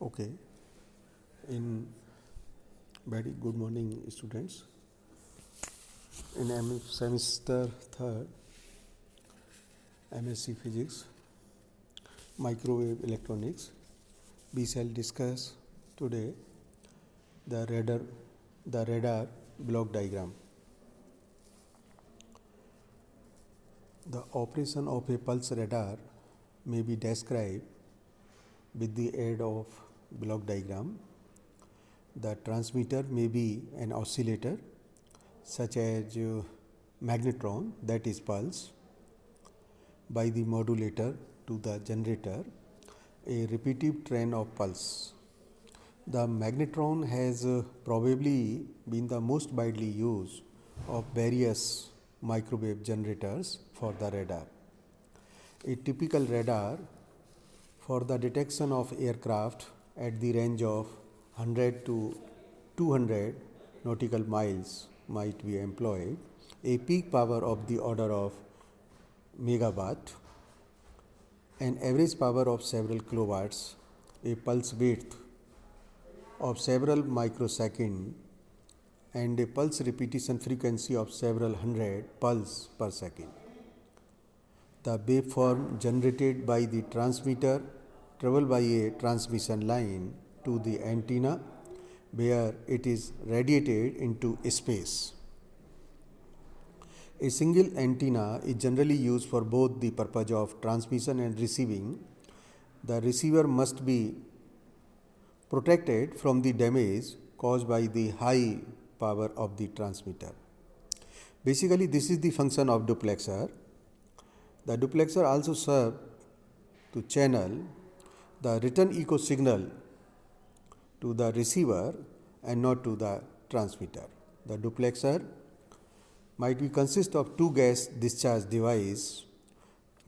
Okay. In very good morning, students. In semester third, MSc Physics, Microwave Electronics, we shall discuss today the radar block diagram. The operation of a pulse radar may be described with the aid of block diagram. The transmitter may be an oscillator such as magnetron, that is pulse, by the modulator to the generator a repetitive train of pulse. The magnetron has probably been the most widely used of various microwave generators for the radar. A typical radar for the detection of aircraft at the range of 100 to 200 nautical miles might be employed. A peak power of the order of megawatt, an average power of several kilowatts, a pulse width of several microseconds, and a pulse repetition frequency of several hundred pulse per second. The waveform generated by the transmitter travel by a transmission line to the antenna where it is radiated into space. A single antenna is generally used for both the purpose of transmission and receiving. The receiver must be protected from the damage caused by the high power of the transmitter. Basically, this is the function of duplexer. The duplexer also serves to channel the return echo signal to the receiver and not to the transmitter. The duplexer might be consist of two gas discharge device,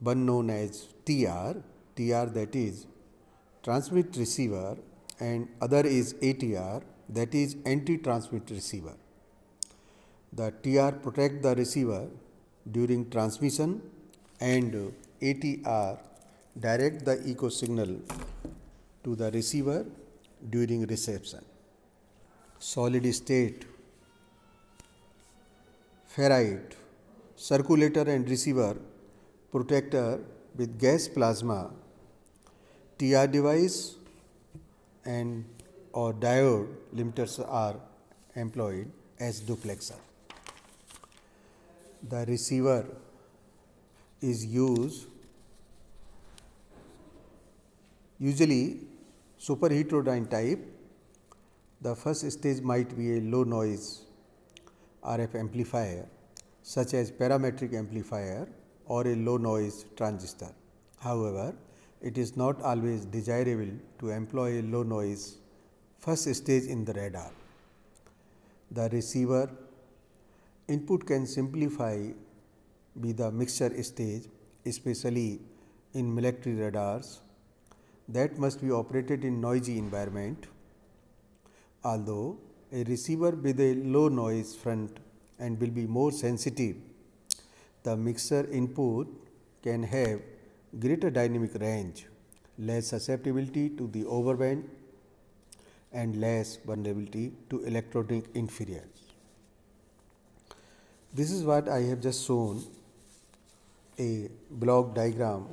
one known as TR that is transmit receiver, and other is ATR, that is anti-transmit receiver. The TR protect the receiver during transmission and ATR direct the echo signal to the receiver during reception. Solid state ferrite circulator and receiver protector with gas plasma TR device and or diode limiters are employed as duplexer. The receiver is used usually super heterodyne type. The first stage might be a low noise RF amplifier such as parametric amplifier or a low noise transistor. However, it is not always desirable to employ a low noise first stage in the radar. The receiver input can simplify be the mixture stage, especially in military radars that must be operated in noisy environment. Although a receiver with a low noise front and will be more sensitive, the mixer input can have greater dynamic range, less susceptibility to the overband, and less vulnerability to electronic interference. This is what I have just shown, a block diagram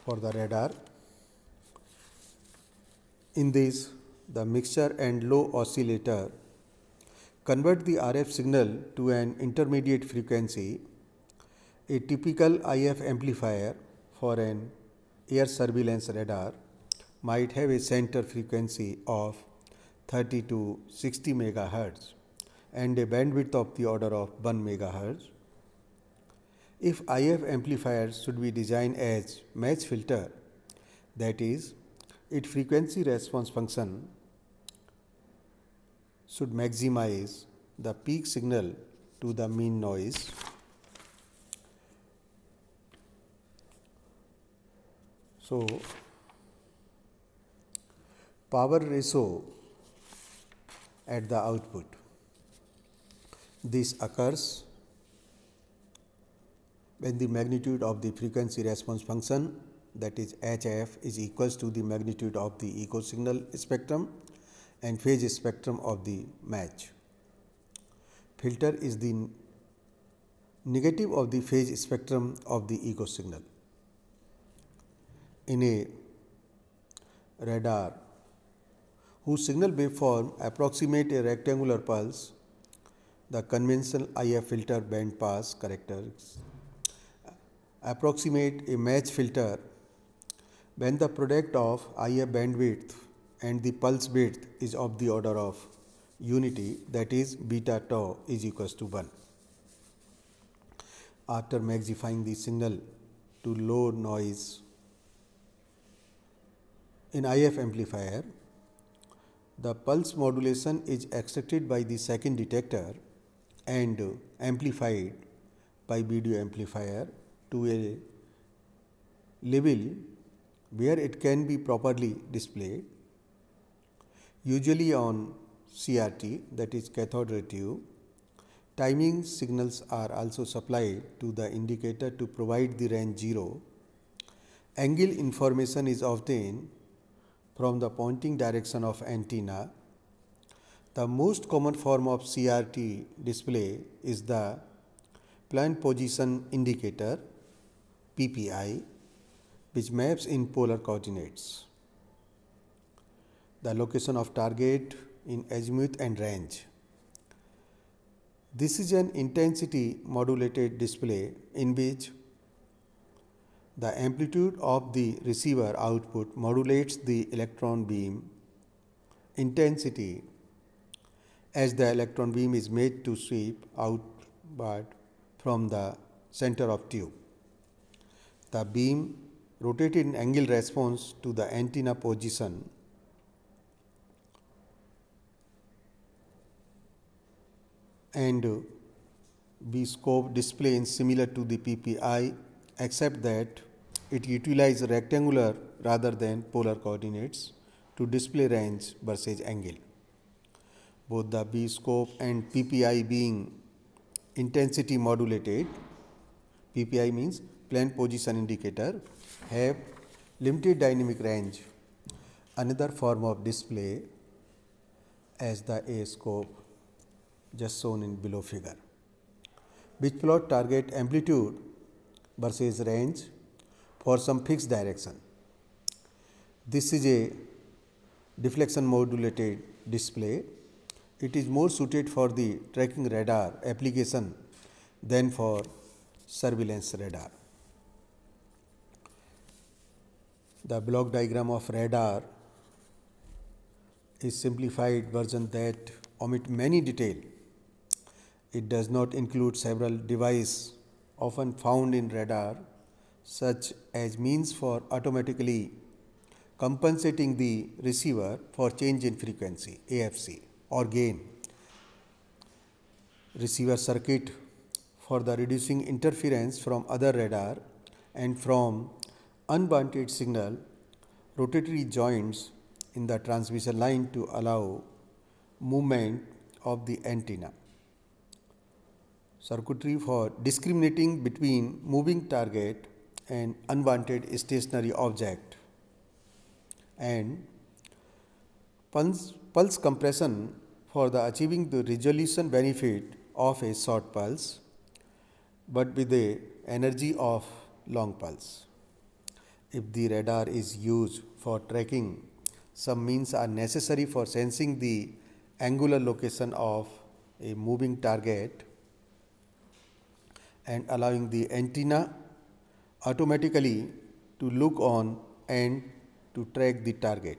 for the radar. In this, the mixture and low oscillator convert the RF signal to an intermediate frequency. A typical IF amplifier for an air surveillance radar might have a center frequency of 30 to 60 MHz and a bandwidth of the order of 1 MHz. If IF amplifiers should be designed as match filter, that is, its frequency response function should maximize the peak signal to the mean noise. So, power ratio at the output. This occurs when the magnitude of the frequency response function that is HF is equals to the magnitude of the echo signal spectrum and phase spectrum of the match. Filter is the negative of the phase spectrum of the echo signal. In a radar whose signal waveform approximate a rectangular pulse, the conventional IF filter band pass characteristics approximate a match filter when the product of IF bandwidth and the pulse width is of the order of unity, that is beta tau is equals to 1. After magnifying the signal to low noise in IF amplifier, the pulse modulation is extracted by the second detector and amplified by BDO amplifier to a level where it can be properly displayed, usually on CRT, that is cathode ray tube. Timing signals are also supplied to the indicator to provide the range 0. Angle information is obtained from the pointing direction of antenna. The most common form of CRT display is the plant position indicator PPI, which maps in polar coordinates the location of target in azimuth and range. This is an intensity modulated display in which the amplitude of the receiver output modulates the electron beam intensity as the electron beam is made to sweep outward from the center of tube. The beam rotated in angle response to the antenna position and B scope display is similar to the PPI, except that it utilizes rectangular rather than polar coordinates to display range versus angle. Both the B scope and PPI being intensity modulated, PPI means plant position indicator, have limited dynamic range. Another form of display as the A scope just shown in below figure, which plot target amplitude versus range for some fixed direction. This is a deflection modulated display. It is more suited for the tracking radar application than for surveillance radar. The block diagram of radar is simplified version that omit many detail. It does not include several devices often found in radar, such as means for automatically compensating the receiver for change in frequency AFC or gain, receiver circuit for the reducing interference from other radar and from unwanted signal, rotatory joints in the transmission line to allow movement of the antenna, circuitry for discriminating between moving target and unwanted stationary object, and pulse compression for the achieving the resolution benefit of a short pulse, but with the energy of long pulse. If the radar is used for tracking, some means are necessary for sensing the angular location of a moving target and allowing the antenna automatically to look on and to track the target.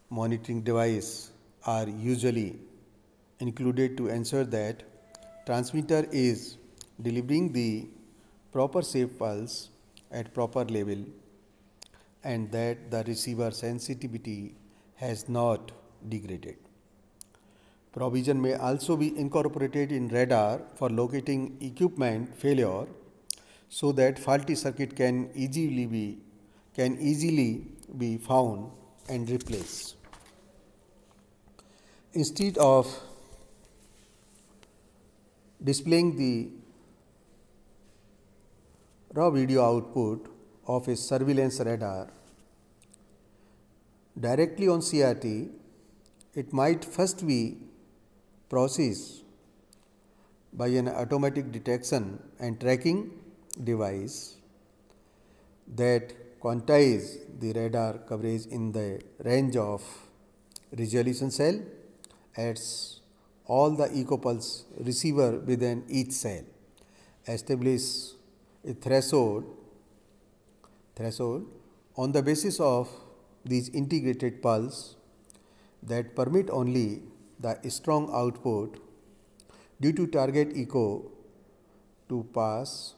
Monitoring devices are usually included to ensure that transmitter is delivering the proper safe pulse at proper level and that the receiver sensitivity has not degraded. Provision may also be incorporated in radar for locating equipment failure so that faulty circuit can easily be found and replaced. Instead of displaying the raw video output of a surveillance radar directly on CRT, it might first be processed by an automatic detection and tracking device that quantize the radar coverage in the range of resolution cell at all the eco-pulse receiver within each cell, establish a threshold on the basis of these integrated pulse that permit only the strong output due to target echo to pass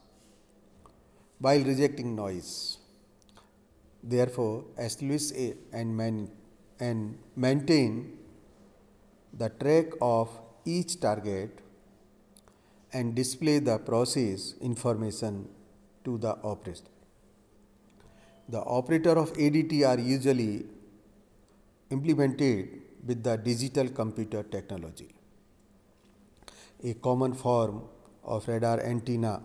while rejecting noise. Therefore, establish and maintain the track of each target and display the process information to the operator. The operator of ADT are usually implemented with the digital computer technology. A common form of radar antenna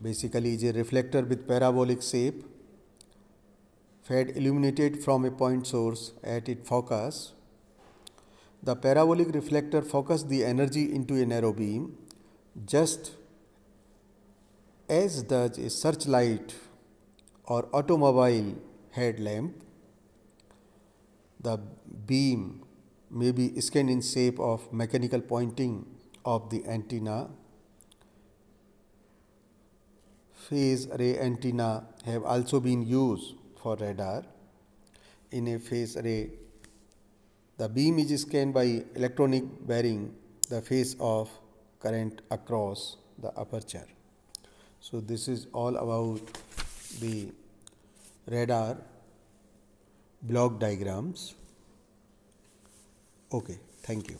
basically is a reflector with parabolic shape fed illuminated from a point source at its focus. The parabolic reflector focuses the energy into a narrow beam, just as does a searchlight or automobile headlamp. The beam may be scanned in shape of mechanical pointing of the antenna. Phase array antenna have also been used for radar. In a phase array, the beam is scanned by electronic bearing the phase of current across the aperture. So this is all about the radar block diagrams. Okay, thank you.